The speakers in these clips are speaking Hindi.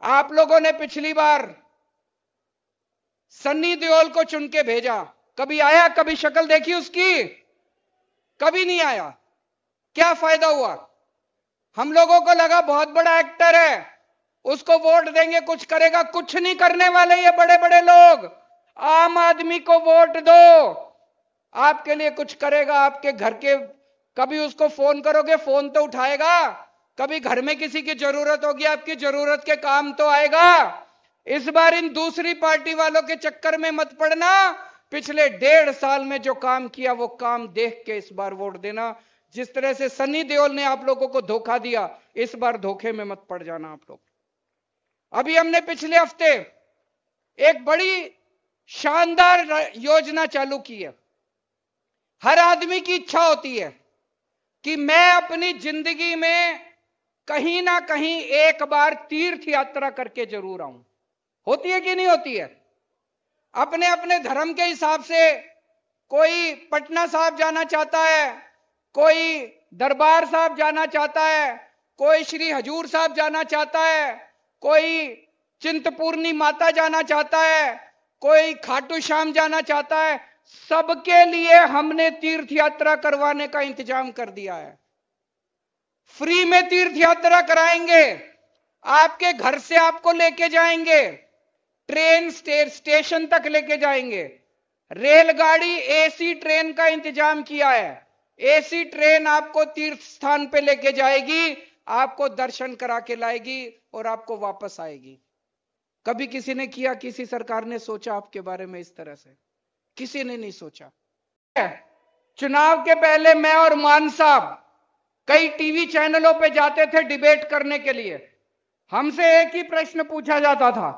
आप लोगों ने पिछली बार सन्नी देओल को चुन के भेजा, कभी आया, कभी शक्ल देखी उसकी? कभी नहीं आया। क्या फायदा हुआ? हम लोगों को लगा बहुत बड़ा एक्टर है, उसको वोट देंगे कुछ करेगा, कुछ नहीं करने वाले ये बड़े बड़े लोग। आम आदमी को वोट दो, आपके लिए कुछ करेगा, आपके घर के, कभी उसको फोन करोगे फोन तो उठाएगा, कभी घर में किसी की जरूरत होगी आपकी जरूरत के काम तो आएगा। इस बार इन दूसरी पार्टी वालों के चक्कर में मत पड़ना, पिछले 1.5 साल में जो काम किया वो काम देख के इस बार वोट देना। जिस तरह से सन्नी देओल ने आप लोगों को धोखा दिया, इस बार धोखे में मत पड़ जाना आप लोग। अभी हमने पिछले हफ्ते एक बड़ी शानदार योजना चालू की है। हर आदमी की इच्छा होती है कि मैं अपनी जिंदगी में कहीं ना कहीं एक बार तीर्थ यात्रा करके जरूर आऊं। होती है कि नहीं होती है? अपने अपने धर्म के हिसाब से कोई पटना साहब जाना चाहता है, कोई दरबार साहब जाना चाहता है, कोई श्री हजूर साहब जाना चाहता है, कोई चिंतपूर्णी माता जाना चाहता है, कोई खाटू श्याम जाना चाहता है। सबके लिए हमने तीर्थ यात्रा करवाने का इंतजाम कर दिया है। फ्री में तीर्थ यात्रा कराएंगे, आपके घर से आपको लेके जाएंगे, ट्रेन स्टेशन तक लेके जाएंगे, रेलगाड़ी एसी ट्रेन का इंतजाम किया है। एसी ट्रेन आपको तीर्थ स्थान पे लेके जाएगी, आपको दर्शन करा के लाएगी और आपको वापस आएगी। कभी किसी ने किया, किसी सरकार ने सोचा आपके बारे में इस तरह से? किसी ने नहीं सोचा। चुनाव के पहले मैं और मान साहब कई टीवी चैनलों पे जाते थे डिबेट करने के लिए। हमसे एक ही प्रश्न पूछा जाता था,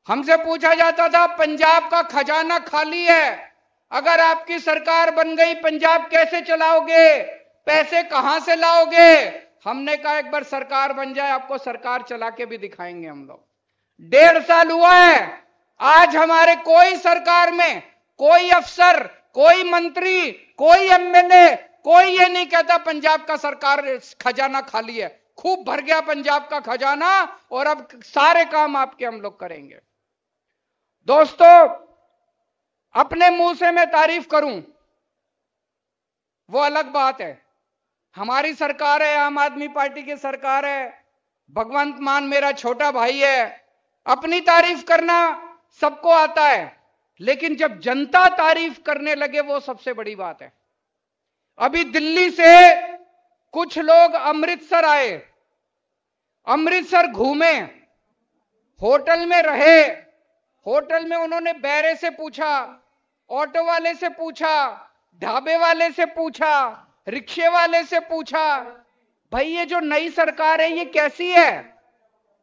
हमसे पूछा जाता था पंजाब का खजाना खाली है, अगर आपकी सरकार बन गई पंजाब कैसे चलाओगे, पैसे कहां से लाओगे? हमने कहा एक बार सरकार बन जाए, आपको सरकार चला के भी दिखाएंगे हम लोग। 1.5 साल हुआ है, आज हमारे कोई सरकार में कोई अफसर, कोई मंत्री, कोई एमएलए, कोई ये नहीं कहता पंजाब का सरकार खजाना खाली है। खूब भर गया पंजाब का खजाना और अब सारे काम आपके हम लोग करेंगे। दोस्तों, अपने मुंह से मैं तारीफ करूं वो अलग बात है। हमारी सरकार है, आम आदमी पार्टी की सरकार है, भगवंत मान मेरा छोटा भाई है, अपनी तारीफ करना सबको आता है, लेकिन जब जनता तारीफ करने लगे वो सबसे बड़ी बात है। अभी दिल्ली से कुछ लोग अमृतसर आए, अमृतसर घूमे, होटल में रहे, होटल में उन्होंने बैरे से पूछा, ऑटो वाले से पूछा, ढाबे वाले से पूछा, रिक्शे वाले से पूछा, भाई ये जो नई सरकार है ये कैसी है?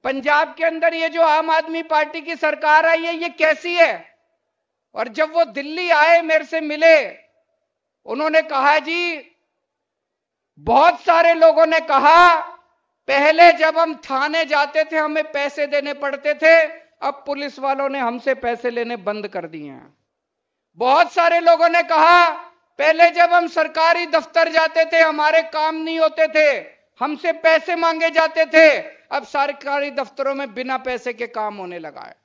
पंजाब के अंदर ये जो आम आदमी पार्टी की सरकार आई है ये कैसी है? और जब वो दिल्ली आए मेरे से मिले, उन्होंने कहा जी, बहुत सारे लोगों ने कहा पहले जब हम थाने जाते थे हमें पैसे देने पड़ते थे, अब पुलिस वालों ने हमसे पैसे लेने बंद कर दिए हैं। बहुत सारे लोगों ने कहा पहले जब हम सरकारी दफ्तर जाते थे हमारे काम नहीं होते थे, हमसे पैसे मांगे जाते थे, अब सरकारी दफ्तरों में बिना पैसे के काम होने लगा है।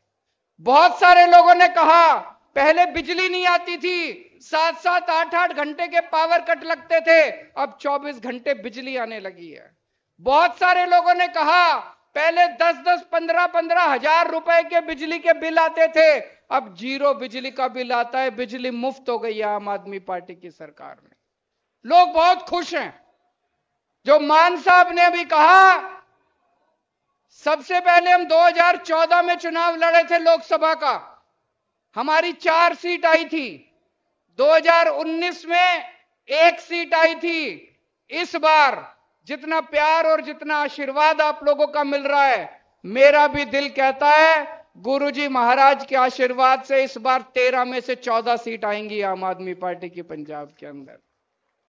बहुत सारे लोगों ने कहा पहले बिजली नहीं आती थी, 7-7, 8-8 घंटे के पावर कट लगते थे, अब 24 घंटे बिजली आने लगी है। बहुत सारे लोगों ने कहा पहले 10-10, 15-15 हजार रुपए के बिजली के बिल आते थे, अब 0 बिजली का बिल आता है, बिजली मुफ्त हो गई है आम आदमी पार्टी की सरकार में। लोग बहुत खुश हैं। जो मान साहब ने अभी कहा, सबसे पहले हम 2014 में चुनाव लड़े थे लोकसभा का, हमारी 4 सीट आई थी, 2019 में 1 सीट आई थी। इस बार जितना प्यार और जितना आशीर्वाद आप लोगों का मिल रहा है, मेरा भी दिल कहता है गुरुजी महाराज के आशीर्वाद से इस बार 13 में से 14 सीट आएंगी आम आदमी पार्टी की पंजाब के अंदर।